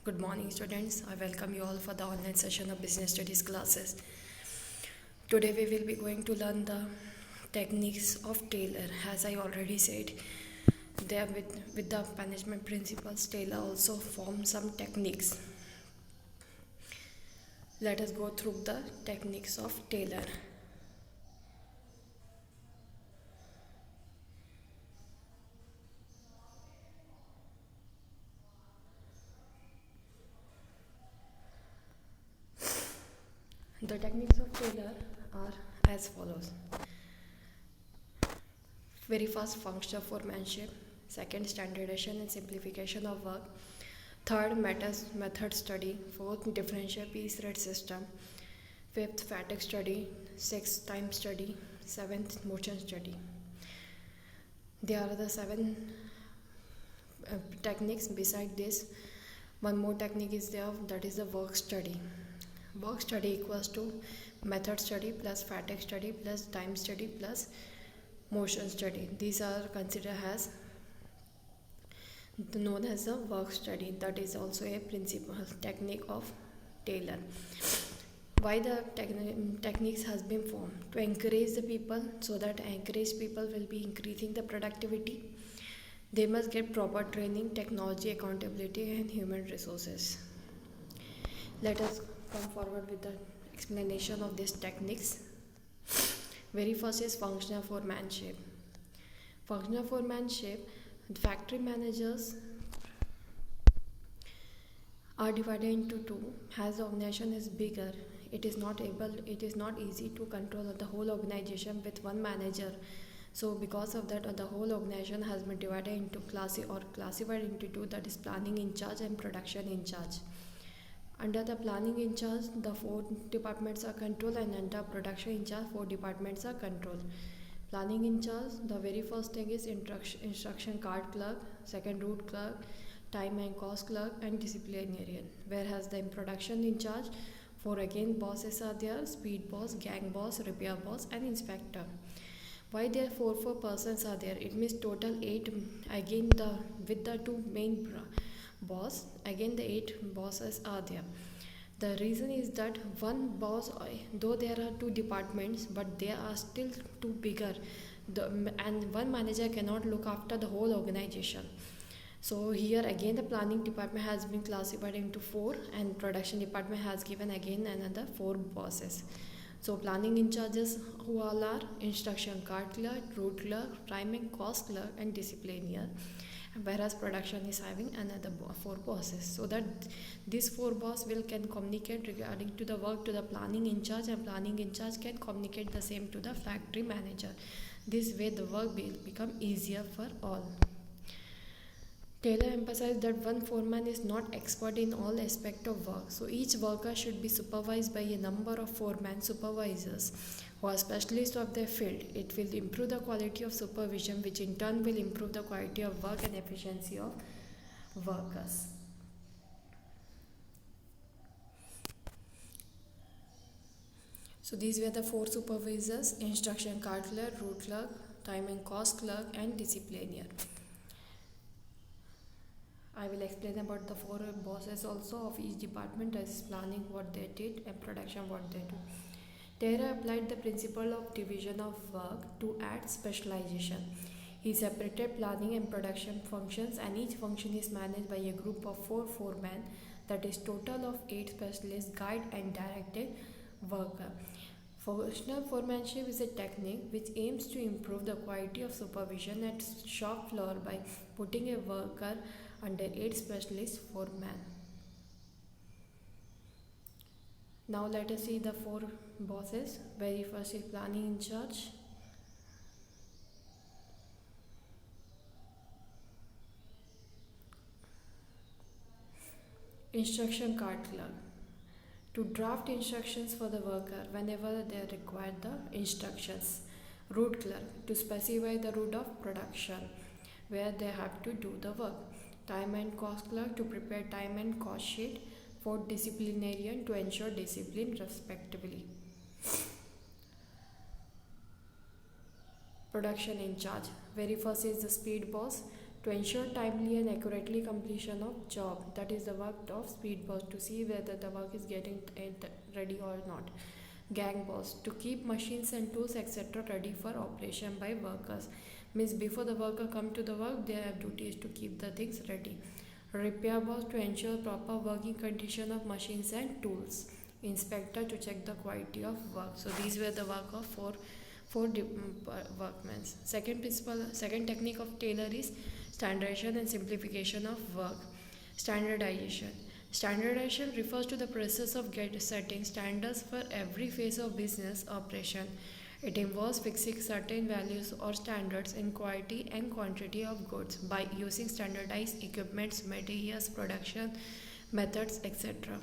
Good morning, students. I welcome you all for the online session of business studies classes. Today we will be going to learn the techniques of Taylor. As I already said, there with the management principles, Taylor also forms some techniques. Let us go through the techniques of Taylor. The techniques of Taylor are as follows. Very first, functional foremanship. Second, standardization and simplification of work. Third, method study. Fourth, differential piece rate system. Fifth, fatigue study. Sixth, time study. Seventh, motion study. There are the seven techniques. Beside this, one more technique is there, that is the work study. Work study equals to method study plus fatigue study plus time study plus motion study. These are considered as known as the work study. That is also a principal technique of Taylor. Why the techniques has been formed? To encourage the people, so that encouraged people will be increasing the productivity. They must get proper training, technology, accountability and human resources. Let us come forward with the explanation of these techniques. Very first is functional foremanship. Functional foremanship, factory managers are divided into two. As the organization is bigger, it is not easy to control the whole organization with one manager. So because of that, the whole organization has been divided into classified into two, that is planning in charge and production in charge. Under the planning in charge, the 4 departments are controlled, and under production in charge, 4 departments are controlled. Planning in charge, the very first thing is instruction card clerk, second route clerk, time and cost clerk and disciplinarian. Whereas the production in charge, 4 again bosses are there: speed boss, gang boss, repair boss and inspector. Why there 4 persons are there? It means total 8. Again with the 2 main boss, again the 8 bosses are there. The reason is that one boss, though there are 2 departments, but they are still too bigger, and one manager cannot look after the whole organization. So here again the planning department has been classified into 4, and production department has given again another 4 bosses. So planning in charges, who all are: instruction card clerk, route clerk, time and cost clerk and disciplinarian. Whereas production is having another 4 bosses, so that these 4 bosses can communicate regarding to the work to the planning in charge, and planning in charge can communicate the same to the factory manager. This way the work will become easier for all. Taylor emphasized that one foreman is not expert in all aspects of work, so each worker should be supervised by a number of foreman supervisors who are specialists of their field. It will improve the quality of supervision, which in turn will improve the quality of work and efficiency of workers. So these were the 4 supervisors: instruction card clerk, route clerk, time and cost clerk and disciplinarian. I will explain about the 4 bosses also of each department, as planning what they did and production what they do. Taylor applied the principle of division of work to add specialization. He separated planning and production functions, and each function is managed by a group of 4 foremen, that is total of 8 specialists guide and directed worker. Functional foremanship is a technique which aims to improve the quality of supervision at shop floor by putting a worker under 8 specialist foremen. Now let us see the 4 bosses. Very first is planning in charge. Instruction card clerk, to draft instructions for the worker whenever they require the instructions. Route clerk, to specify the route of production where they have to do the work. Time and cost clerk, to prepare time and cost sheet. For disciplinarian, to ensure discipline respectively. Production in charge, very first is the speed boss, to ensure timely and accurately completion of job. That is the work of speed boss, to see whether the work is getting ready or not. Gang boss, to keep machines and tools etc. ready for operation by workers. Means before the worker come to the work, their duty is to keep the things ready. Repair boss, to ensure proper working condition of machines and tools. Inspector, to check the quality of work. So these were the work of four workmen. Second technique of Taylor is standardization and simplification of work. Standardization. Standardization refers to the process of setting standards for every phase of business operation. It involves fixing certain values or standards in quality and quantity of goods by using standardized equipments, materials, production methods, etc.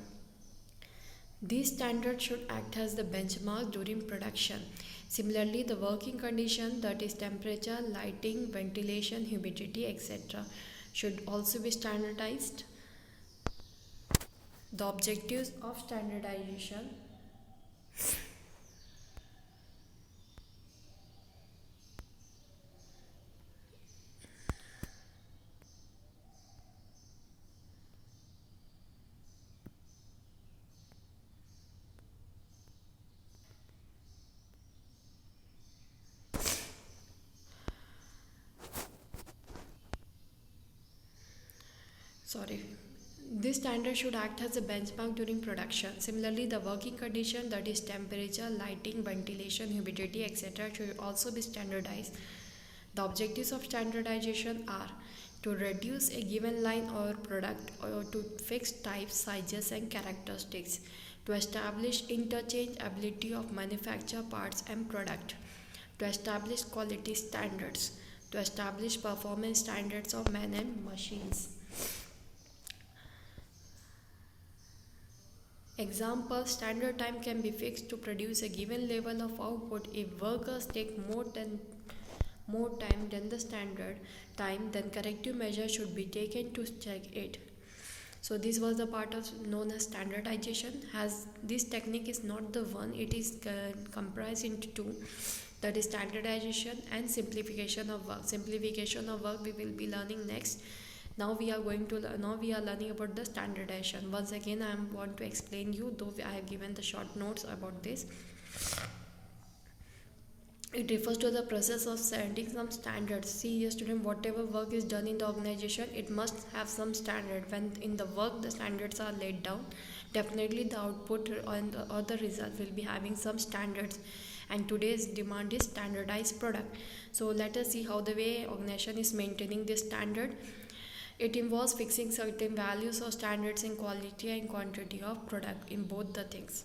These standards should act as the benchmark during production. Similarly, the working condition, that is temperature, lighting, ventilation, humidity, etc., should also be standardized. The objectives of standardization. Sorry. This standard should act as a benchmark during production. Similarly, the working condition, that is temperature, lighting, ventilation, humidity, etc., should also be standardized. The objectives of standardization are to reduce a given line or product or to fix types, sizes, and characteristics, to establish interchangeability of manufacture parts and product, to establish quality standards, to establish performance standards of men and machines. Example, standard time can be fixed to produce a given level of output. If workers take more time than the standard time, then corrective measures should be taken to check it. So this was the part of known as standardization. As this technique is not the one, it is comprised into two, that is standardization and simplification of work. Simplification of work we will be learning next. Now we are learning about the standardization. Once again, I want to explain you, though I have given the short notes about this. It refers to the process of setting some standards. See here, student, whatever work is done in the organization, it must have some standard. When in the work the standards are laid down, definitely the output or the result will be having some standards. And today's demand is standardized product. So let us see how the way organization is maintaining this standard. It involves fixing certain values or standards in quality and quantity of product in both the things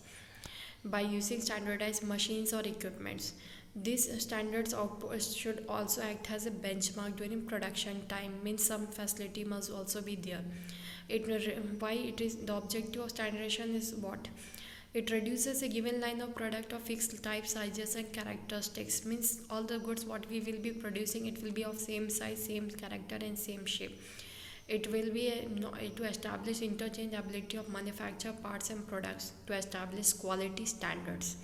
by using standardized machines or equipments. These standards output should also act as a benchmark during production time, means some facility must also be there. Why it is the objective of standardization is what? It reduces a given line of product of fixed type, sizes and characteristics, means all the goods what we will be producing, it will be of same size, same character and same shape. It will be to establish interchangeability of manufacture parts and products, to establish quality standards,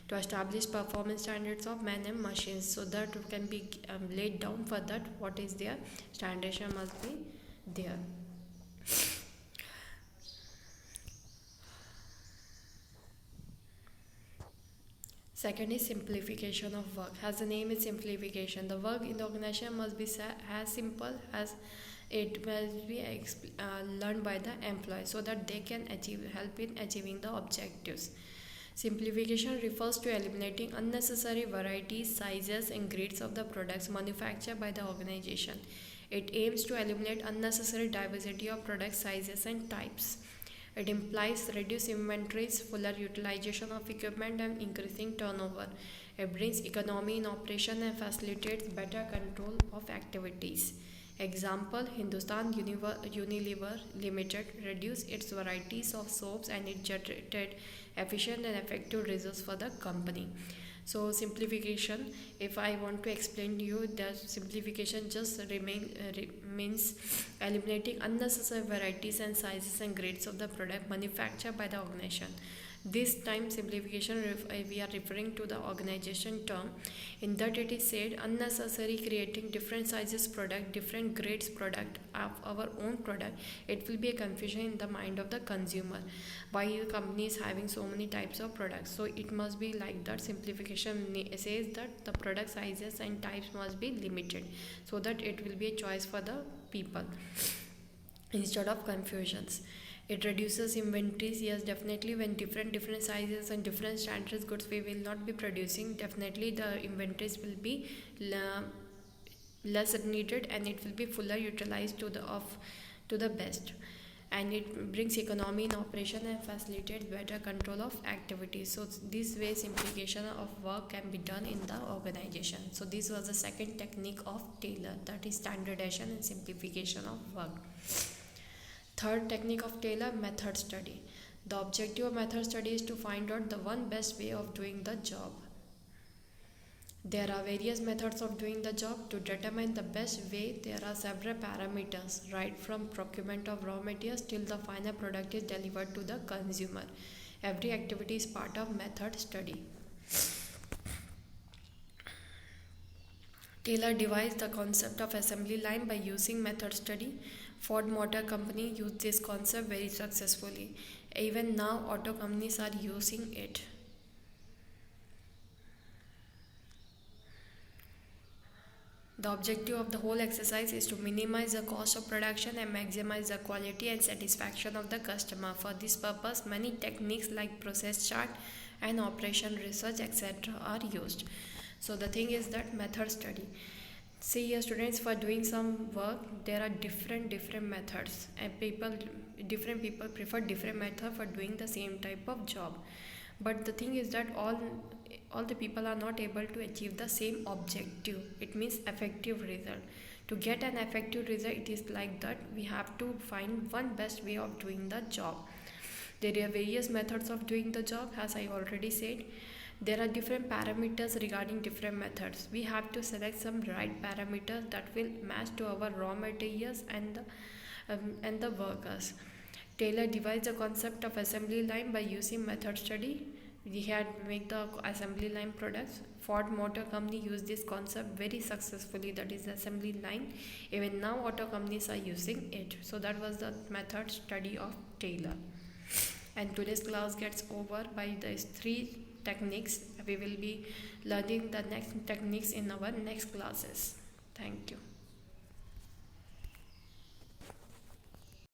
to establish performance standards of men and machines, so that can be laid down for that what is there, standardization must be there. Second is simplification of work. As the name is simplification, the work in the organization must be as simple as it must be learned by the employee, so that they can help in achieving the objectives. Simplification refers to eliminating unnecessary varieties, sizes and grades of the products manufactured by the organization. It aims to eliminate unnecessary diversity of product sizes and types. It implies reduced inventories, fuller utilization of equipment and increasing turnover. It brings economy in operation and facilitates better control of activities. Example, Hindustan Unilever Limited reduced its varieties of soaps and it generated efficient and effective results for the company. So simplification, if I want to explain to you, the simplification just means eliminating unnecessary varieties and sizes and grades of the product manufactured by the organization. This time simplification we are referring to the organization term, in that it is said unnecessary creating different sizes product, different grades product of our own product. It will be a confusion in the mind of the consumer. Why the company is having so many types of products? So it must be like that. Simplification says that the product sizes and types must be limited so that it will be a choice for the people instead of confusions. It reduces inventories. Yes, definitely when different sizes and different standards goods we will not be producing, definitely the inventories will be less needed and it will be fuller utilized to the best. And it brings economy in operation and facilitates better control of activities. So this way simplification of work can be done in the organization. So this was the second technique of Taylor, that is standardization and simplification of work. Third technique of Taylor, method study. The objective of method study is to find out the one best way of doing the job. There are various methods of doing the job. To determine the best way, there are several parameters, right from procurement of raw materials till the final product is delivered to the consumer. Every activity is part of method study. Taylor devised the concept of assembly line by using method study. Ford Motor Company used this concept very successfully. Even now, auto companies are using it. The objective of the whole exercise is to minimize the cost of production and maximize the quality and satisfaction of the customer. For this purpose, many techniques like process chart and operation research etc. are used. So the thing is that method study. See here students, for doing some work there are different methods and different people prefer different method for doing the same type of job. But the thing is that all the people are not able to achieve the same objective. It means effective result. To get an effective result, it is like that we have to find one best way of doing the job. There are various methods of doing the job, as I already said. There are different parameters regarding different methods. We have to select some right parameters that will match to our raw materials and the workers. Taylor devised the concept of assembly line by using method study. We had made the assembly line products. Ford Motor Company used this concept very successfully, that is assembly line. Even now auto companies are using it. So that was the method study of Taylor. And today's class gets over by these three techniques. We will be learning the next techniques in our next classes. Thank you.